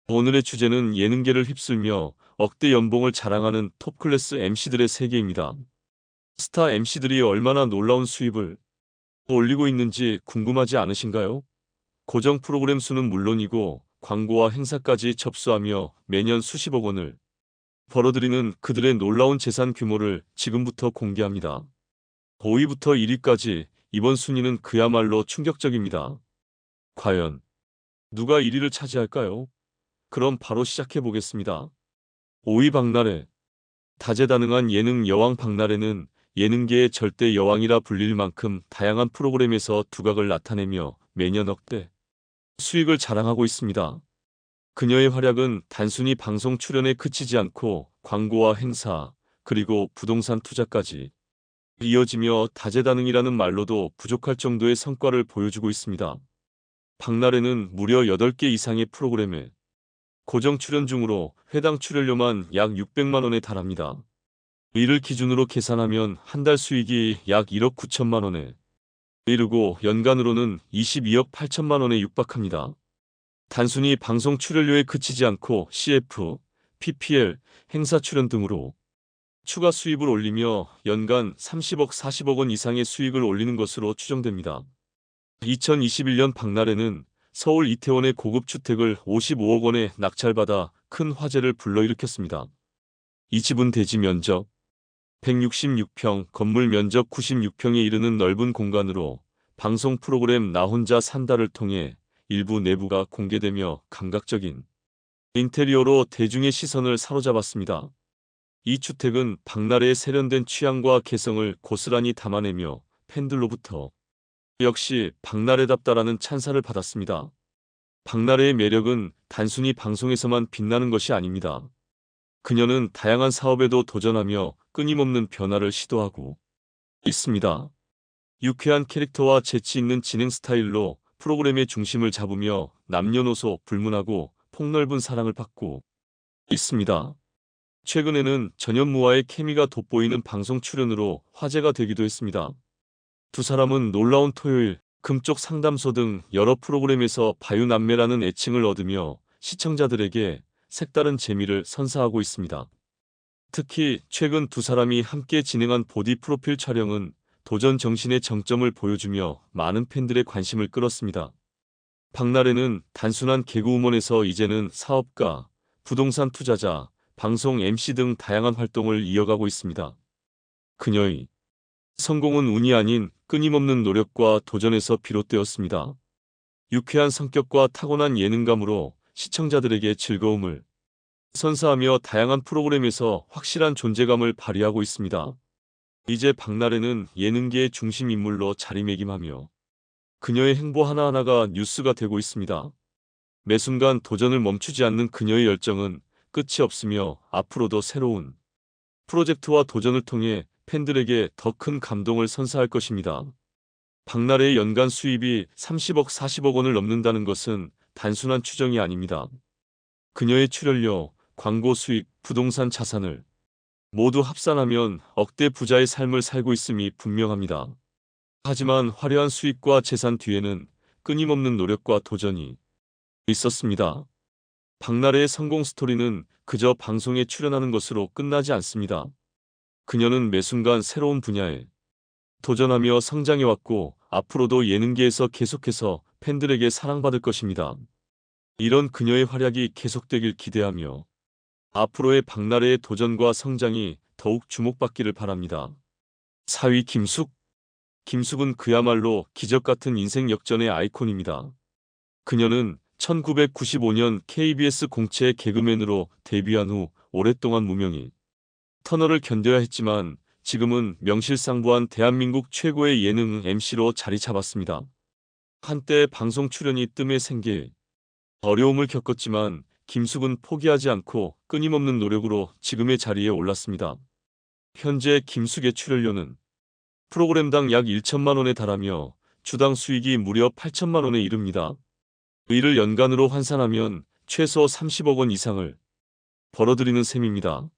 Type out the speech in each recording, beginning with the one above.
오늘의 주제는 예능계를 휩쓸며 억대 연봉을 자랑하는 톱클래스 MC들의 세계입니다. 스타 MC들이 얼마나 놀라운 수입을 올리고 있는지 궁금하지 않으신가요? 고정 프로그램 수는 물론이고 광고와 행사까지 접수하며 매년 수십억 원을 벌어들이는 그들의 놀라운 재산 규모를 지금부터 공개합니다. 5위부터 1위까지 이번 순위는 그야말로 충격적입니다. 과연 누가 1위를 차지할까요? 그럼 바로 시작해 보겠습니다. 5위 박나래. 다재다능한 예능 여왕 박나래는 예능계의 절대 여왕이라 불릴 만큼 다양한 프로그램에서 두각을 나타내며 매년 억대 수익을 자랑하고 있습니다. 그녀의 활약은 단순히 방송 출연에 그치지 않고 광고와 행사, 그리고 부동산 투자까지 이어지며 다재다능이라는 말로도 부족할 정도의 성과를 보여주고 있습니다. 박나래는 무려 8개 이상의 프로그램에 고정 출연 중으로 회당 출연료만 약 600만 원에 달합니다. 이를 기준으로 계산하면 한 달 수익이 약 1억 9천만 원에 이르고 연간으로는 22억 8천만 원에 육박합니다. 단순히 방송 출연료에 그치지 않고 CF, PPL, 행사 출연 등으로 추가 수입을 올리며 연간 30억 40억 원 이상의 수익을 올리는 것으로 추정됩니다. 2021년 박나래는 서울 이태원의 고급 주택을 55억 원에 낙찰받아 큰 화제를 불러일으켰습니다. 이 집은 대지 면적 166평, 건물 면적 96평에 이르는 넓은 공간으로 방송 프로그램 나 혼자 산다를 통해 일부 내부가 공개되며 감각적인 인테리어로 대중의 시선을 사로잡았습니다. 이 주택은 박나래의 세련된 취향과 개성을 고스란히 담아내며 팬들로부터 역시 박나래답다라는 찬사를 받았습니다. 박나래의 매력은 단순히 방송에서만 빛나는 것이 아닙니다. 그녀는 다양한 사업에도 도전하며 끊임없는 변화를 시도하고 있습니다. 유쾌한 캐릭터와 재치 있는 진행 스타일로 프로그램의 중심을 잡으며 남녀노소 불문하고 폭넓은 사랑을 받고 있습니다. 최근에는 전현무와의 케미가 돋보이는 방송 출연으로 화제가 되기도 했습니다. 두 사람은 놀라운 토요일, 금쪽 상담소 등 여러 프로그램에서 바유남매라는 애칭을 얻으며 시청자들에게 색다른 재미를 선사하고 있습니다. 특히 최근 두 사람이 함께 진행한 보디 프로필 촬영은 도전 정신의 정점을 보여주며 많은 팬들의 관심을 끌었습니다. 박나래는 단순한 개그우먼에서 이제는 사업가, 부동산 투자자, 방송 MC 등 다양한 활동을 이어가고 있습니다. 그녀의 성공은 운이 아닌 끊임없는 노력과 도전에서 비롯되었습니다. 유쾌한 성격과 타고난 예능감으로 시청자들에게 즐거움을 선사하며 다양한 프로그램에서 확실한 존재감을 발휘하고 있습니다. 이제 박나래는 예능계의 중심 인물로 자리매김하며 그녀의 행보 하나하나가 뉴스가 되고 있습니다. 매 순간 도전을 멈추지 않는 그녀의 열정은 끝이 없으며 앞으로도 새로운 프로젝트와 도전을 통해 팬들에게 더 큰 감동을 선사할 것입니다. 박나래의 연간 수입이 30억 40억 원을 넘는다는 것은 단순한 추정이 아닙니다. 그녀의 출연료, 광고 수익, 부동산 자산을 모두 합산하면 억대 부자의 삶을 살고 있음이 분명합니다. 하지만 화려한 수익과 재산 뒤에는 끊임없는 노력과 도전이 있었습니다. 박나래의 성공 스토리는 그저 방송에 출연하는 것으로 끝나지 않습니다. 그녀는 매 순간 새로운 분야에 도전하며 성장해왔고 앞으로도 예능계에서 계속해서 팬들에게 사랑받을 것입니다. 이런 그녀의 활약이 계속되길 기대하며 앞으로의 박나래의 도전과 성장이 더욱 주목받기를 바랍니다. 4위 김숙. 김숙은 그야말로 기적같은 인생 역전의 아이콘입니다. 그녀는 1995년 KBS 공채 개그맨으로 데뷔한 후 오랫동안 무명이 터널을 견뎌야 했지만 지금은 명실상부한 대한민국 최고의 예능 MC로 자리 잡았습니다. 한때 방송 출연이 뜸의 생계에 어려움을 겪었지만 김숙은 포기하지 않고 끊임없는 노력으로 지금의 자리에 올랐습니다. 현재 김숙의 출연료는 프로그램당 약 1천만 원에 달하며 주당 수익이 무려 8천만 원에 이릅니다. 이를 연간으로 환산하면 최소 30억 원 이상을 벌어들이는 셈입니다.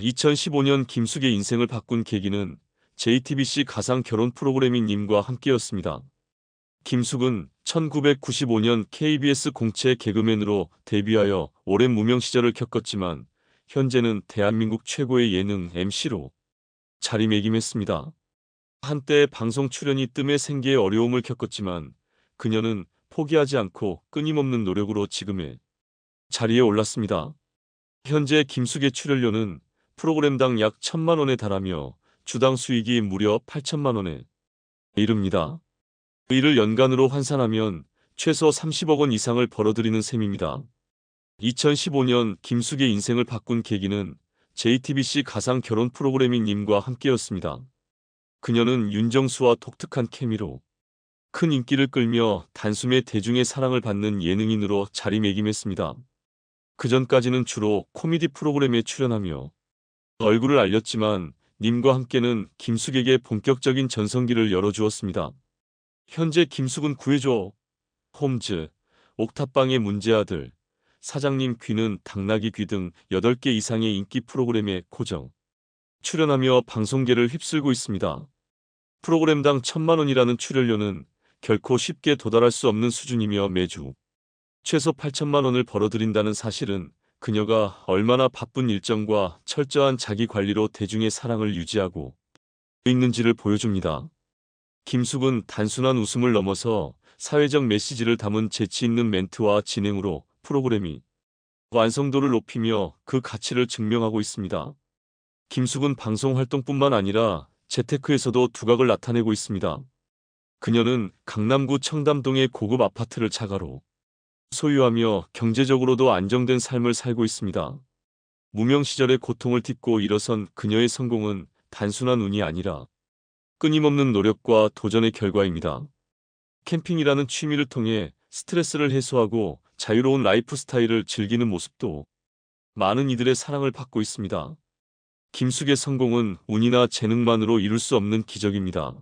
2015년 김숙의 인생을 바꾼 계기는 JTBC 가상 결혼 프로그램인 님과 함께였습니다. 김숙은 1995년 KBS 공채 개그맨으로 데뷔하여 오랜 무명 시절을 겪었지만 현재는 대한민국 최고의 예능 MC로 자리매김했습니다. 한때 방송 출연이 뜸해 생계에 어려움을 겪었지만 그녀는 포기하지 않고 끊임없는 노력으로 지금의 자리에 올랐습니다. 현재 김숙의 출연료는 프로그램당 약 1,000만 원에 달하며 주당 수익이 무려 8천만 원에 이릅니다. 이를 연간으로 환산하면 최소 30억 원 이상을 벌어들이는 셈입니다. 2015년 김숙의 인생을 바꾼 계기는 JTBC 가상 결혼 프로그램인 님과 함께였습니다. 그녀는 윤정수와 독특한 케미로 큰 인기를 끌며 단숨에 대중의 사랑을 받는 예능인으로 자리매김했습니다. 그전까지는 주로 코미디 프로그램에 출연하며 얼굴을 알렸지만 님과 함께는 김숙에게 본격적인 전성기를 열어주었습니다. 현재 김숙은 구해줘, 홈즈, 옥탑방의 문제아들, 사장님 귀는 당나귀 귀 등 8개 이상의 인기 프로그램에 고정 출연하며 방송계를 휩쓸고 있습니다. 프로그램당 1,000만 원이라는 출연료는 결코 쉽게 도달할 수 없는 수준이며 매주 최소 8천만 원을 벌어들인다는 사실은 그녀가 얼마나 바쁜 일정과 철저한 자기 관리로 대중의 사랑을 유지하고 있는지를 보여줍니다. 김숙은 단순한 웃음을 넘어서 사회적 메시지를 담은 재치 있는 멘트와 진행으로 프로그램이 완성도를 높이며 그 가치를 증명하고 있습니다. 김숙은 방송 활동뿐만 아니라 재테크에서도 두각을 나타내고 있습니다. 그녀는 강남구 청담동의 고급 아파트를 자가로 소유하며 경제적으로도 안정된 삶을 살고 있습니다. 무명 시절의 고통을 딛고 일어선 그녀의 성공은 단순한 운이 아니라 끊임없는 노력과 도전의 결과입니다. 캠핑이라는 취미를 통해 스트레스를 해소하고 자유로운 라이프 스타일을 즐기는 모습도 많은 이들의 사랑을 받고 있습니다. 김숙의 성공은 운이나 재능만으로 이룰 수 없는 기적입니다.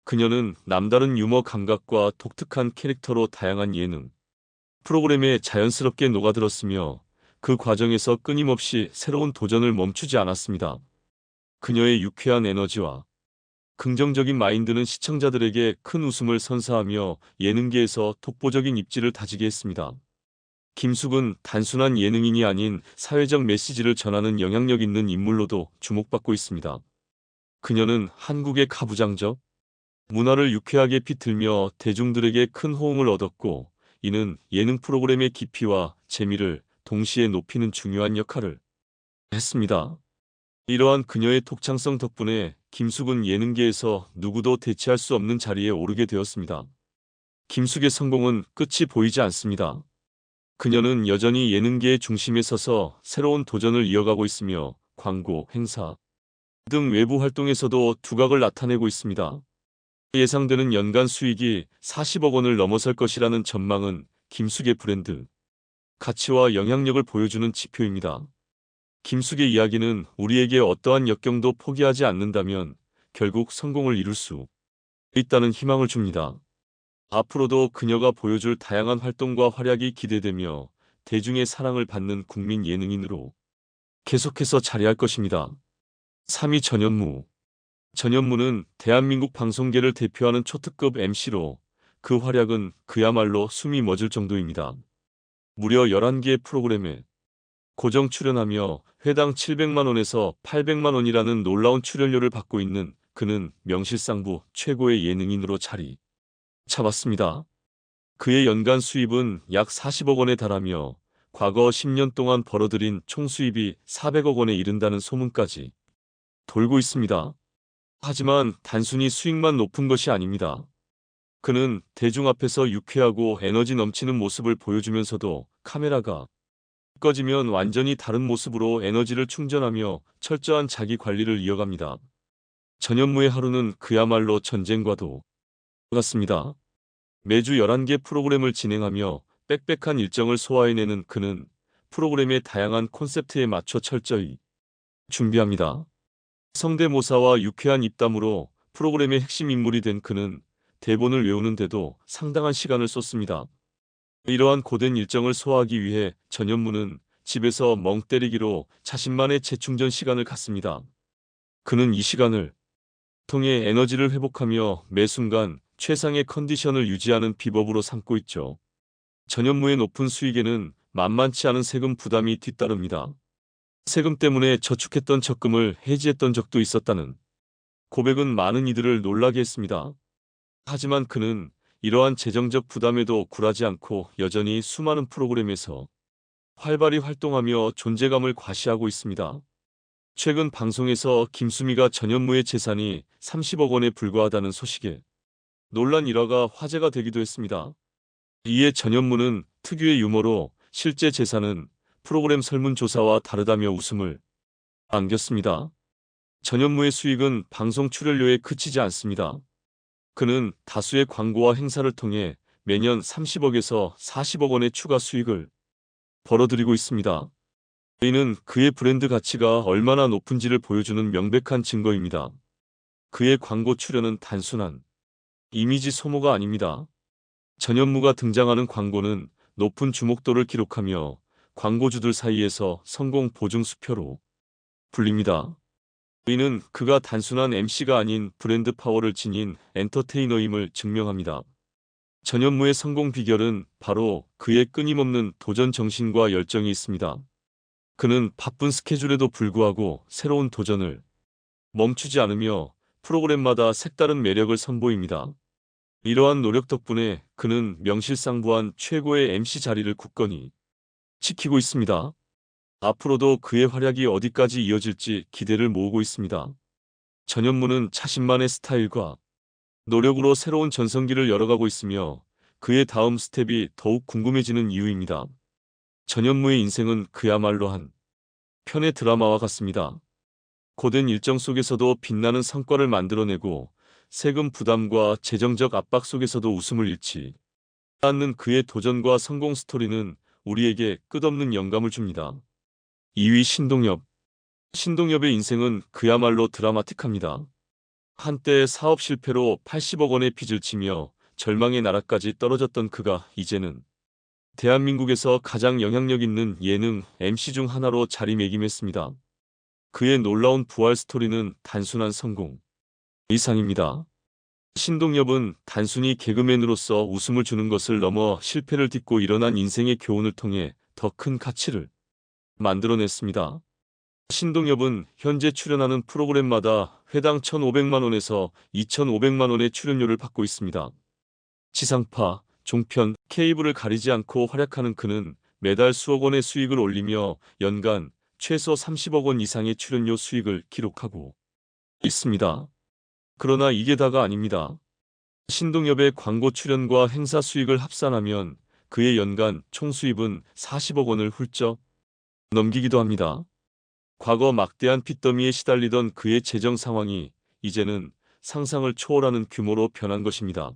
그녀는 남다른 유머 감각과 독특한 캐릭터로 다양한 예능 프로그램에 자연스럽게 녹아들었으며 그 과정에서 끊임없이 새로운 도전을 멈추지 않았습니다. 그녀의 유쾌한 에너지와 긍정적인 마인드는 시청자들에게 큰 웃음을 선사하며 예능계에서 독보적인 입지를 다지게 했습니다. 김숙은 단순한 예능인이 아닌 사회적 메시지를 전하는 영향력 있는 인물로도 주목받고 있습니다. 그녀는 한국의 가부장적 문화를 유쾌하게 비틀며 대중들에게 큰 호응을 얻었고 이는 예능 프로그램의 깊이와 재미를 동시에 높이는 중요한 역할을 했습니다. 이러한 그녀의 독창성 덕분에 김숙은 예능계에서 누구도 대체할 수 없는 자리에 오르게 되었습니다. 김숙의 성공은 끝이 보이지 않습니다. 그녀는 여전히 예능계의 중심에 서서 새로운 도전을 이어가고 있으며 광고, 행사 등 외부 활동에서도 두각을 나타내고 있습니다. 예상되는 연간 수익이 40억 원을 넘어설 것이라는 전망은 김숙의 브랜드 가치와 영향력을 보여주는 지표입니다. 김숙의 이야기는 우리에게 어떠한 역경도 포기하지 않는다면 결국 성공을 이룰 수 있다는 희망을 줍니다. 앞으로도 그녀가 보여줄 다양한 활동과 활약이 기대되며 대중의 사랑을 받는 국민 예능인으로 계속해서 자리할 것입니다. 3위 전현무. 전현무는 대한민국 방송계를 대표하는 초특급 MC로 그 활약은 그야말로 숨이 멎을 정도입니다. 무려 11개의 프로그램에 고정 출연하며 회당 700만 원에서 800만 원이라는 놀라운 출연료를 받고 있는 그는 명실상부 최고의 예능인으로 자리 잡았습니다. 그의 연간 수입은 약 40억 원에 달하며 과거 10년 동안 벌어들인 총 수입이 400억 원에 이른다는 소문까지 돌고 있습니다. 하지만 단순히 수익만 높은 것이 아닙니다. 그는 대중 앞에서 유쾌하고 에너지 넘치는 모습을 보여주면서도 카메라가 꺼지면 완전히 다른 모습으로 에너지를 충전하며 철저한 자기 관리를 이어갑니다. 전현무의 하루는 그야말로 전쟁과도 같습니다. 매주 11개 프로그램을 진행하며 빽빽한 일정을 소화해내는 그는 프로그램의 다양한 콘셉트에 맞춰 철저히 준비합니다. 성대모사와 유쾌한 입담으로 프로그램의 핵심 인물이 된 그는 대본을 외우는데도 상당한 시간을 쏟습니다. 이러한 고된 일정을 소화하기 위해 전현무는 집에서 멍 때리기로 자신만의 재충전 시간을 갖습니다. 그는 이 시간을 통해 에너지를 회복하며 매 순간 최상의 컨디션을 유지하는 비법으로 삼고 있죠. 전현무의 높은 수익에는 만만치 않은 세금 부담이 뒤따릅니다. 세금 때문에 저축했던 적금을 해지했던 적도 있었다는 고백은 많은 이들을 놀라게 했습니다. 하지만 그는 이러한 재정적 부담에도 굴하지 않고 여전히 수많은 프로그램에서 활발히 활동하며 존재감을 과시하고 있습니다. 최근 방송에서 김수미가 전현무의 재산이 30억 원에 불과하다는 소식에 논란 일화가 화제가 되기도 했습니다. 이에 전현무는 특유의 유머로 실제 재산은 프로그램 설문조사와 다르다며 웃음을 안겼습니다. 전현무의 수익은 방송 출연료에 그치지 않습니다. 그는 다수의 광고와 행사를 통해 매년 30억에서 40억 원의 추가 수익을 벌어들이고 있습니다. 이는 그의 브랜드 가치가 얼마나 높은지를 보여주는 명백한 증거입니다. 그의 광고 출연은 단순한 이미지 소모가 아닙니다. 전현무가 등장하는 광고는 높은 주목도를 기록하며 광고주들 사이에서 성공 보증 수표로 불립니다. 이는 그가 단순한 MC가 아닌 브랜드 파워를 지닌 엔터테이너임을 증명합니다. 전현무의 성공 비결은 바로 그의 끊임없는 도전 정신과 열정이 있습니다. 그는 바쁜 스케줄에도 불구하고 새로운 도전을 멈추지 않으며 프로그램마다 색다른 매력을 선보입니다. 이러한 노력 덕분에 그는 명실상부한 최고의 MC 자리를 굳건히 지키고 있습니다. 앞으로도 그의 활약이 어디까지 이어질지 기대를 모으고 있습니다. 전현무는 자신만의 스타일과 노력으로 새로운 전성기를 열어가고 있으며 그의 다음 스텝이 더욱 궁금해지는 이유입니다. 전현무의 인생은 그야말로 한 편의 드라마와 같습니다. 고된 일정 속에서도 빛나는 성과를 만들어내고 세금 부담과 재정적 압박 속에서도 웃음을 잃지 않는 그의 도전과 성공 스토리는 우리에게 끝없는 영감을 줍니다. 2위 신동엽. 신동엽의 인생은 그야말로 드라마틱합니다. 한때 사업 실패로 80억 원의 빚을 지며 절망의 나라까지 떨어졌던 그가 이제는 대한민국에서 가장 영향력 있는 예능 MC 중 하나로 자리매김했습니다. 그의 놀라운 부활 스토리는 단순한 성공 이상입니다. 신동엽은 단순히 개그맨으로서 웃음을 주는 것을 넘어 실패를 딛고 일어난 인생의 교훈을 통해 더 큰 가치를 만들어냈습니다. 신동엽은 현재 출연하는 프로그램마다 회당 1,500만 원에서 2,500만 원의 출연료를 받고 있습니다. 지상파, 종편, 케이블을 가리지 않고 활약하는 그는 매달 수억 원의 수익을 올리며 연간 최소 30억 원 이상의 출연료 수익을 기록하고 있습니다. 그러나 이게 다가 아닙니다. 신동엽의 광고 출연과 행사 수익을 합산하면 그의 연간 총 수입은 40억 원을 훌쩍 넘기기도 합니다. 과거 막대한 빚더미에 시달리던 그의 재정 상황이 이제는 상상을 초월하는 규모로 변한 것입니다.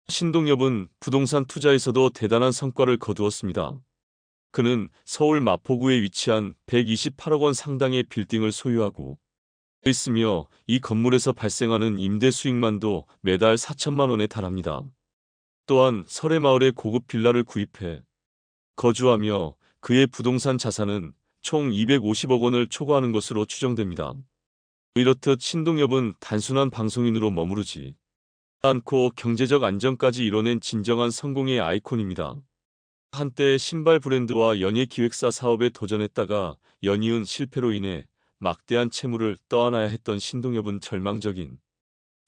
신동엽은 부동산 투자에서도 대단한 성과를 거두었습니다. 그는 서울 마포구에 위치한 128억 원 상당의 빌딩을 소유하고 있으며 이 건물에서 발생하는 임대 수익만도 매달 4천만 원에 달합니다. 또한 설해마을에 고급 빌라를 구입해 거주하며 그의 부동산 자산은 총 250억 원을 초과하는 것으로 추정됩니다. 이렇듯 신동엽은 단순한 방송인으로 머무르지 않고 경제적 안정까지 이뤄낸 진정한 성공의 아이콘입니다. 한때 신발 브랜드와 연예 기획사 사업에 도전했다가 연이은 실패로 인해 막대한 채무를 떠안아야 했던 신동엽은 절망적인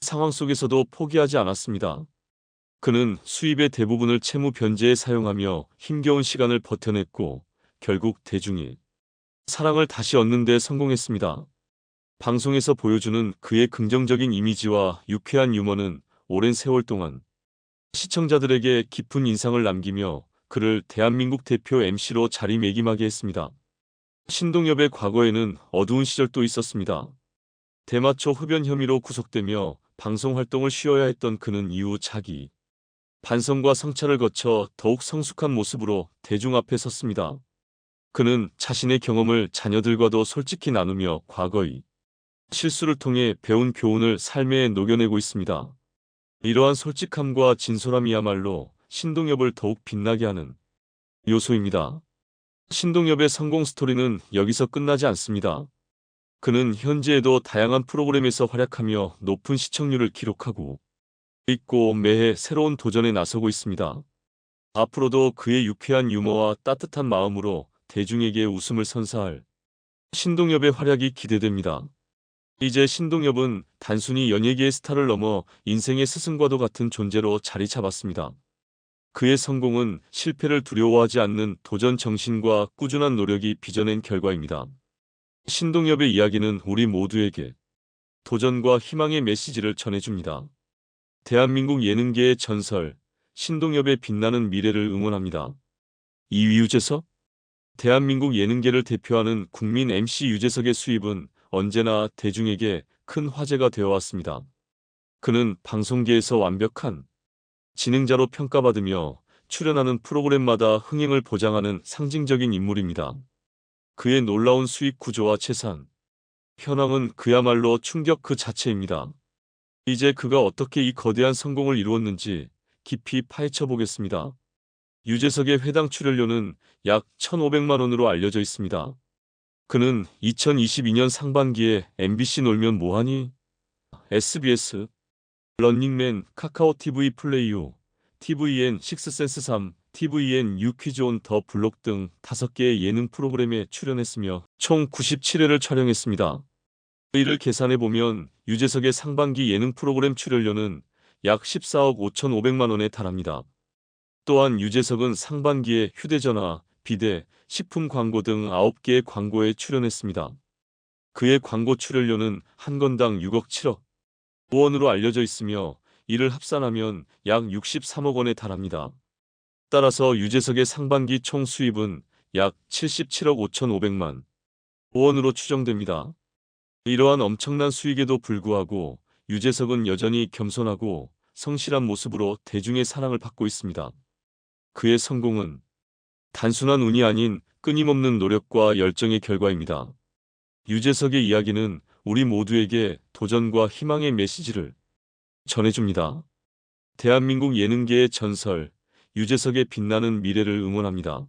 상황 속에서도 포기하지 않았습니다. 그는 수입의 대부분을 채무 변제에 사용하며 힘겨운 시간을 버텨냈고 결국 대중의 사랑을 다시 얻는 데 성공했습니다. 방송에서 보여주는 그의 긍정적인 이미지와 유쾌한 유머는 오랜 세월 동안 시청자들에게 깊은 인상을 남기며 그를 대한민국 대표 MC로 자리매김하게 했습니다. 신동엽의 과거에는 어두운 시절도 있었습니다. 대마초 흡연 혐의로 구속되며 방송 활동을 쉬어야 했던 그는 이후 자기 반성과 성찰을 거쳐 더욱 성숙한 모습으로 대중 앞에 섰습니다. 그는 자신의 경험을 자녀들과도 솔직히 나누며 과거의 실수를 통해 배운 교훈을 삶에 녹여내고 있습니다. 이러한 솔직함과 진솔함이야말로 신동엽을 더욱 빛나게 하는 요소입니다. 신동엽의 성공 스토리는 여기서 끝나지 않습니다. 그는 현재에도 다양한 프로그램에서 활약하며 높은 시청률을 기록하고 있고 매해 새로운 도전에 나서고 있습니다. 앞으로도 그의 유쾌한 유머와 따뜻한 마음으로 대중에게 웃음을 선사할 신동엽의 활약이 기대됩니다. 이제 신동엽은 단순히 연예계의 스타를 넘어 인생의 스승과도 같은 존재로 자리 잡았습니다. 그의 성공은 실패를 두려워하지 않는 도전 정신과 꾸준한 노력이 빚어낸 결과입니다. 신동엽의 이야기는 우리 모두에게 도전과 희망의 메시지를 전해줍니다. 대한민국 예능계의 전설, 신동엽의 빛나는 미래를 응원합니다. 2위 유재석? 대한민국 예능계를 대표하는 국민 MC 유재석의 수입은 언제나 대중에게 큰 화제가 되어 왔습니다. 그는 방송계에서 완벽한 진행자로 평가받으며 출연하는 프로그램마다 흥행을 보장하는 상징적인 인물입니다. 그의 놀라운 수익 구조와 재산, 현황은 그야말로 충격 그 자체입니다. 이제 그가 어떻게 이 거대한 성공을 이루었는지 깊이 파헤쳐 보겠습니다. 유재석의 회당 출연료는 약 1,500만 원으로 알려져 있습니다. 그는 2022년 상반기에 MBC 놀면 뭐하니? SBS, 런닝맨, 카카오TV 플레이오, TVN 식스센스 3, TVN 유퀴즈 온 더 블록 등 5개의 예능 프로그램에 출연했으며 총 97회를 촬영했습니다. 이를 계산해보면 유재석의 상반기 예능 프로그램 출연료는 약 14억 5,500만 원에 달합니다. 또한 유재석은 상반기에 휴대전화, 비데, 식품 광고 등 9개의 광고에 출연했습니다. 그의 광고 출연료는 한 건당 6억 7억 원으로 알려져 있으며 이를 합산하면 약 63억 원에 달합니다. 따라서 유재석의 상반기 총 수입은 약 77억 5,500만 원으로 추정됩니다. 이러한 엄청난 수익에도 불구하고 유재석은 여전히 겸손하고 성실한 모습으로 대중의 사랑을 받고 있습니다. 그의 성공은 단순한 운이 아닌 끊임없는 노력과 열정의 결과입니다. 유재석의 이야기는 우리 모두에게 도전과 희망의 메시지를 전해줍니다. 대한민국 예능계의 전설, 유재석의 빛나는 미래를 응원합니다.